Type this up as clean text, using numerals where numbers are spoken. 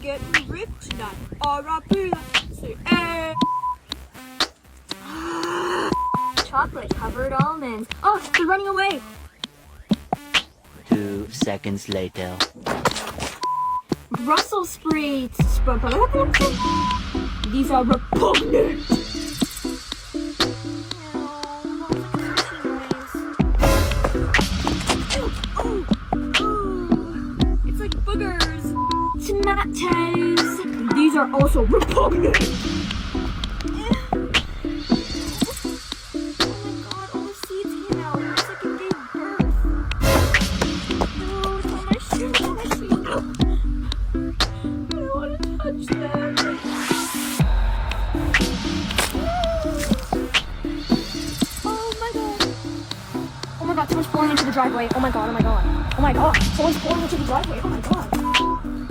get ripped tonight. R.I.P. Chocolate covered almonds. Oh, they're running away. 2 seconds later. Brussels sprouts. These are repugnant. It's like boogers. Tomatoes. These are also repugnant. Oh my god, someone's pulling into the driveway. Oh my god, oh my god. Oh my god, someone's pulling into the driveway. Oh my god.